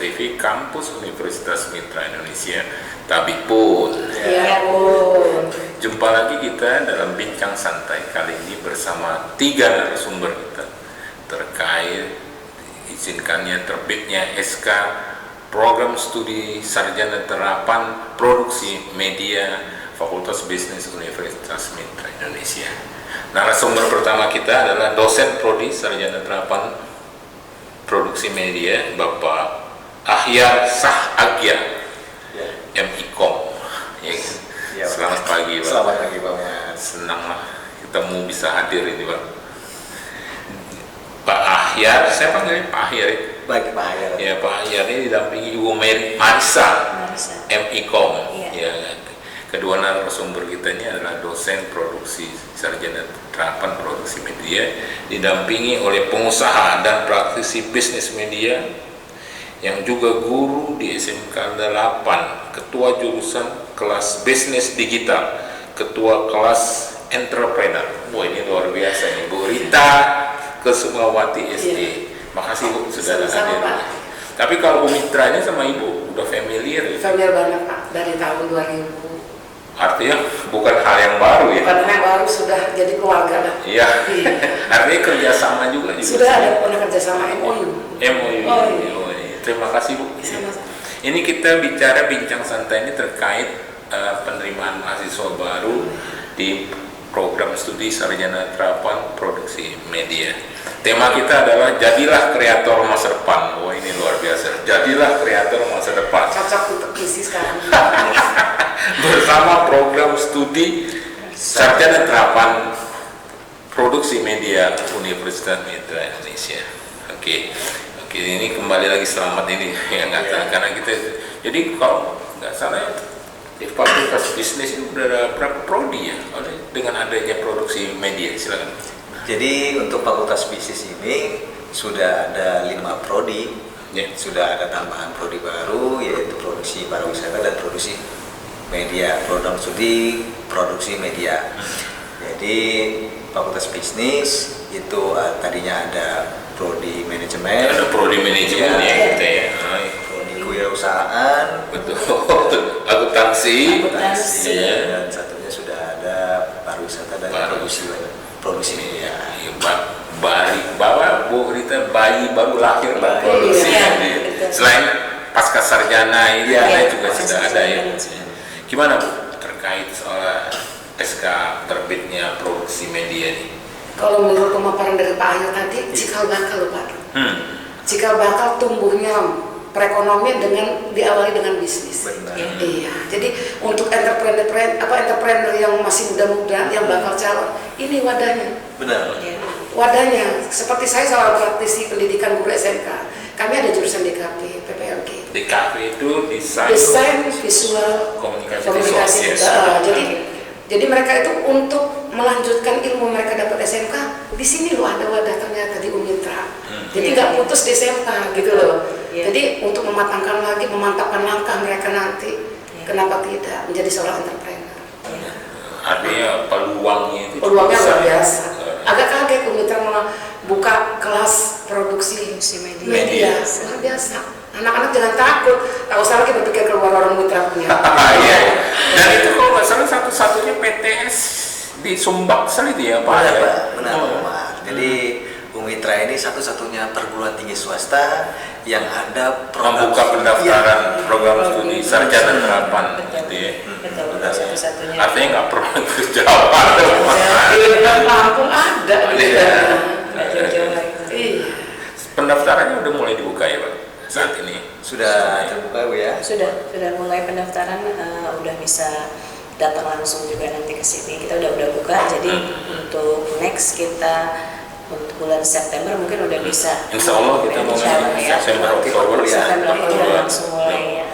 TV Kampus Universitas Mitra Indonesia Tabipun. Iya pun. Jumpa lagi kita dalam bincang santai kali ini bersama 3 narasumber kita terkait izinkannya terbitnya SK Program Studi Sarjana Terapan Produksi Media Fakultas Bisnis Universitas Mitra Indonesia. Narasumber pertama kita adalah dosen Prodi Sarjana Terapan Produksi Media, Bapak Ahyar Sah Agya, MIKOM. Ya, selamat pagi, Pak. Selamat pagi, Pak. Senang lah ketemu bisa hadir ini, Pak. Pak Ahyar, saya panggilnya Pak Ahyar. Baik, Pak Ahyar. Ya, Pak Ahyar ini didampingi Ibu Marisa, MIKOM. Ya. Kedua narasumber kita ini adalah dosen produksi sarjana terapan produksi media, didampingi oleh pengusaha dan praktisi bisnis media yang juga guru di SMK 8, ketua jurusan kelas bisnis digital, ketua kelas entrepreneur. Wah, ini luar biasa nih, Bu Rita Kesumawati SD. Makasih Bu sudah hadir. Tapi kalau Bu Mitra ini sama Ibu udah familiar ya? Familiar banget Pak, dari tahun 2000. Artinya bukan hal yang baru ya? Bukan hal yang baru, sudah jadi keluarga lah. Iya. Artinya kerjasama juga. Sudah ada pernah kerjasama MOU. MOU. Terima kasih Bu. Ini kita bincang santai ini terkait penerimaan mahasiswa baru di program studi sarjana terapan produksi media. Tema kita adalah jadilah kreator masa depan. Wah, ini luar biasa. Jadilah kreator masa depan. Cocok untuk isi sekarang. Bersama program studi sarjana terapan produksi media Universitas Mitra Indonesia. Oke, ini kembali lagi selamat ini ya karena kita. Jadi kalau nggak salah di Fakultas Bisnis itu ada berapa prodi ya dengan adanya produksi media, silakan. Jadi untuk Fakultas Bisnis ini sudah ada 5 prodi, sudah ada tambahan prodi baru yaitu produksi pariwisata dan produksi media, program studi produksi media. Jadi Fakultas Bisnis itu tadinya ada prodi manajemen, Ada prodi manajemen ya kita ya. prodi kewirausahaan, Betul. Akuntansi. dan satunya sudah ada pariwisata dan produksi media. Bawa Bu Rita bayi baru lahir lah produksi media. Selain pasca sarjana ini ada juga sudah ada ya. Gimana Bu terkait soal SK terbitnya produksi media ini? Kalau menurut pemaparan dari Pak Ahyar tadi, cikal bakal Pak. Cikal bakal tumbuhnya perekonomian dengan diawali dengan bisnis. Benar. Iya. Jadi untuk entrepreneur yang masih muda-muda yang bakal calon, ini wadahnya. Benar. Wadahnya seperti saya seorang praktisi pendidikan guru SMK. Kami ada jurusan DKP, PPLG. DKP itu Desain visual komunikasi. Jadi mereka itu untuk melanjutkan ilmu mereka dapat SMK, di sini loh ada wadah ternyata di Umitra. Jadi nggak putus di SMK gitu loh. Jadi untuk mematangkan lagi, memantapkan langkah mereka nanti, kenapa tidak menjadi seorang entrepreneur? Artinya peluangnya luar biasa. Agak kaget Umitra buka kelas produksi media. Luar biasa. Anak-anak jangan takut, tak usah lagi berpikir keluar orang mitra punya. Iya. Dan itu kalau nggak salah satu-satunya PTS di Sumbaksel itu ya Pak? Benar, Pak. Jadi Umitra ini satu-satunya perguruan tinggi swasta yang ada membuka pendaftaran program studi sarjana terapan gitu ya. Betul, satu-satunya. Artinya nggak perlu ke Jawa. Di Lampung ada. Nggak jauh-jauh lagi. Iya. Pendaftarannya udah mulai dibuka ya Pak? Saat ini sudah terbuka Bu ya? Sudah mulai pendaftaran, udah bisa datang langsung juga nanti ke sini. Kita udah buka, jadi untuk next kita untuk bulan September mungkin udah bisa. Insya Allah kita mau September Oktober langsung mulai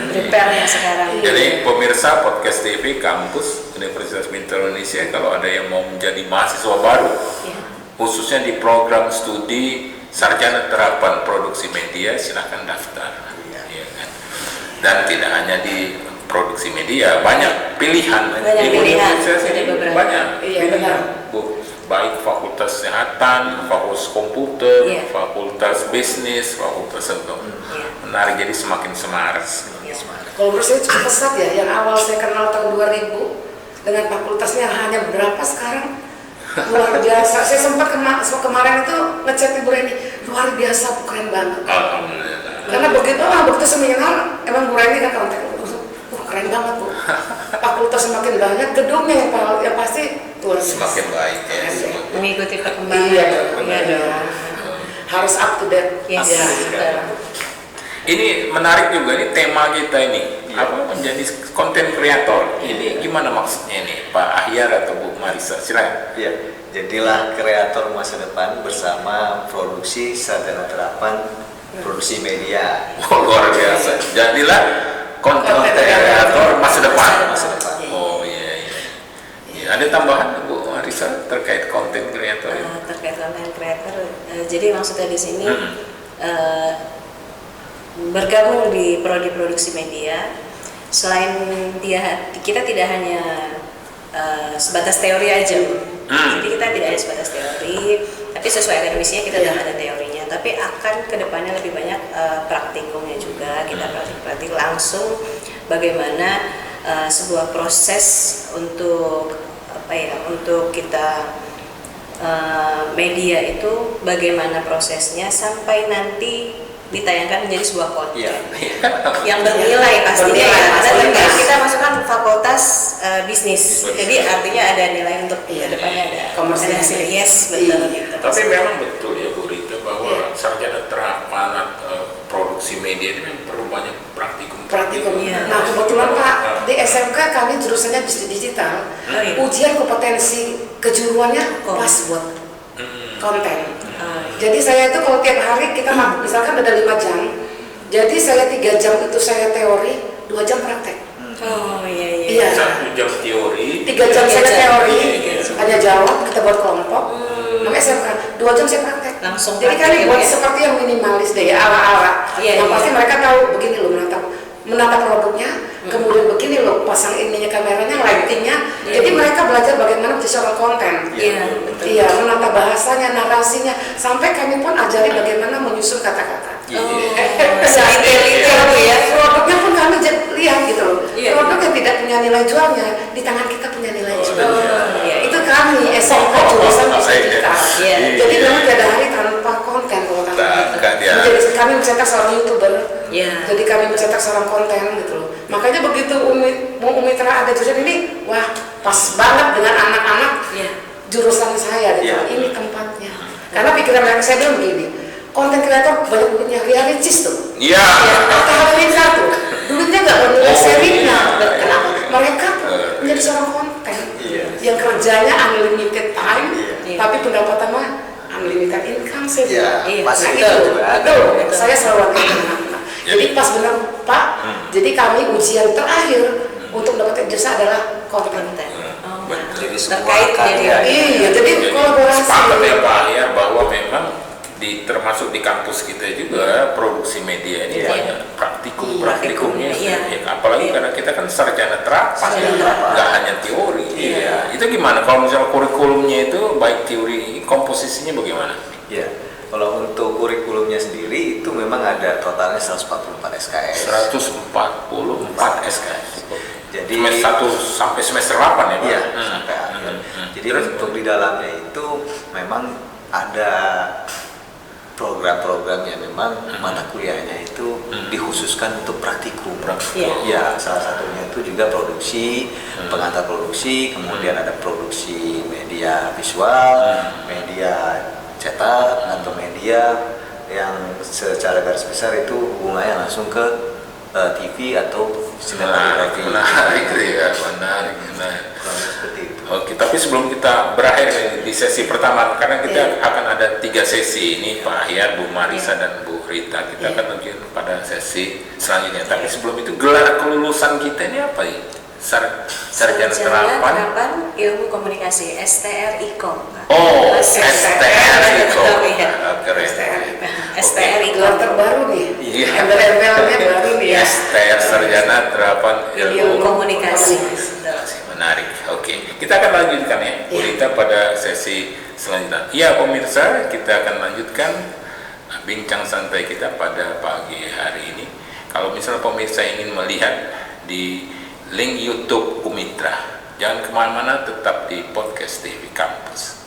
prepare ya sekarang. Jadi pemirsa podcast TV Kampus Universitas Mitra Indonesia, kalau ada yang mau menjadi mahasiswa baru, khususnya di program studi sarjana terapan produksi media, silakan daftar. Ya kan? Dan tidak hanya di produksi media, banyak pilihan. Banyak di pilihan. Universitas ini banyak pilihan. Bu, baik fakultas kesehatan, fakultas komputer, Iya. fakultas bisnis, fakultas itu menarik, jadi semakin semarak. Kalau menurut saya cukup pesat ya, yang awal saya kenal tahun 2000 dengan fakultasnya hanya berapa sekarang, luar biasa. Saya sempat kemarin itu ngechat Ibu Reni, luar biasa, keren banget. Alhamdulillah. Karena begitu seminar, emang Bu Reni kan kontak, keren banget Bu. Fakultas semakin banyak, gedungnya yang pasti luar biasa. Semakin baik ya. Mengikuti perkembangan. Iya, Iya dong. harus up to date. Yes, Ya. betul. Ini menarik juga nih tema kita ini, apa menjadi konten kreator. Ini gimana maksudnya ini, Pak Ahyar atau Bu Marisa? Silakan. Ya, jadilah kreator masa depan bersama produksi sarjana terapan produksi media. Oh, luar biasa. Jadilah konten kreator masa depan. Masa depan. Oh iya, iya. Ya, ada tambahan Bu Marisa terkait konten kreator ini? Terkait konten kreator, jadi maksudnya di sini bergabung di prodi produksi media. Selain kita tidak hanya sebatas teori aja, jadi kita tidak hanya sebatas teori, tapi sesuai akademisnya kita dalam ada teorinya, tapi akan kedepannya lebih banyak praktikumnya juga. Kita praktik langsung bagaimana sebuah proses untuk untuk kita media itu bagaimana prosesnya sampai nanti ditayangkan menjadi sebuah konten yang bernilai pastinya ya. Karena kita masukkan fakultas bisnis, jadi artinya ada nilai untuk kedepannya ada Komersialisasi. hasil. Yes, betul. Gitu. Tapi memang betul ya Bu Rita bahwa sarjana terapan produksi media ini memang perlu banyak praktikum. Praktikum. Iya. Nah kebetulan Pak, di SMK kami jurusannya bisnis digital. iya. Ujian kompetensi kejuruannya pas buat konten. Jadi saya itu kalau tiap hari kita misalkan ada 5 jam, jadi saya 3 jam itu saya teori, 2 jam praktek. Oh iya. Iya. 1 jam teori, 3 jam saya teori, Iya. hanya jawab, kita buat kelompok. Namanya SMK, 2 jam saya praktek. Langsung Jadi praktek kami buat ya? seperti yang minimalis deh, ala-ala. Iya, Yang iya. pasti mereka tahu begini loh menata produknya, kemudian begini loh pasang ininya kameranya, lightingnya. Jadi mereka belajar bagaimana menjadi seorang konten. Iya, betul. Iya, menata bahasanya, narasinya, sampai kami pun ajari bagaimana menyusun kata-kata. Sedetail itu ya. Produknya pun kami lihat gitu loh. Iya. Produk yang tidak punya nilai jualnya, di tangan kita punya nilai jual. iya. Itu kami SMK jurusan bisnis digital. Iya. Jadi memang tiada hari tanpa konten kalau kami. Tak ada. Jadi kami mencetak seorang YouTuber. Iya. Jadi kami mencetak seorang konten gitu loh. Makanya begitu Umitra ada jurusan ini, wah pas banget dengan anak-anak Iya. jurusan saya gitu. Iya. Ini tempatnya. Karena pikiran mereka saya bilang begini, konten kreator banyak duitnya, realitis tuh. Iya. Kata Halilintar tuh, duitnya nggak bernilai serinya. Kenapa? Mereka menjadi seorang konten yang kerjanya unlimited time, Iya. tapi pendapatan mah unlimited income saya Iya, bilang. Iya, pasti Nah itu itu, juga ada. betul. Saya selalu wakilkan anak-anak. Jadi pas benar Pak, jadi kami ujian terakhir untuk mendapatkan ijazah adalah konten. Oh, Jadi terkait sebuah jadi karya. Iya, jadi kolaborasi. Sepakat ya Pak Ahyar bahwa memang termasuk di kampus kita juga produksi media ini Iya. banyak praktikumnya. Iya. Ya, apalagi karena kita kan sarjana terapan, Sarjana ya, terapan. nggak hanya teori. Iya. Itu gimana kalau misalnya kurikulumnya itu baik teori, komposisinya bagaimana? Ya, kalau untuk kurikulumnya sendiri itu memang ada totalnya 144 SKS. 144 SKS. Jadi Semester 1 sampai semester 8 ya Pak? Iya, sampai akhir. Jadi untuk di dalamnya itu memang ada program-program yang memang mata kuliahnya itu dikhususkan untuk praktikum. Iya. Ya, salah satunya itu juga produksi, pengantar produksi, kemudian ada produksi media visual, media cetak atau media yang secara garis besar itu hubungannya langsung ke TV atau sinematografi. Menarik ya, menarik. Seperti itu. Oke, tapi sebelum kita berakhir di sesi pertama, karena kita akan ada 3 sesi ini, Pak Ahyar, Bu Marisa, dan Bu Rita. Kita akan lanjut pada sesi selanjutnya. Tapi sebelum itu, gelar kelulusan kita ini apa ya? Sarjana terapan. ilmu komunikasi STR IKOM. Oh, STR itu. Iya. Keren. STR Gelar IKOM. terbaru nih. Iya. Embel-embelnya baru nih ya. STR Sarjana Terapan Ilmu Komunikasi. Menarik. Menarik. Oke, kita akan lanjutkan ya berita pada sesi selanjutnya. Ya pemirsa, kita akan lanjutkan bincang santai kita pada pagi hari ini. Kalau misalnya pemirsa ingin melihat di link YouTube Umitra, jangan kemana-mana, tetap di Podcast TV Kampus.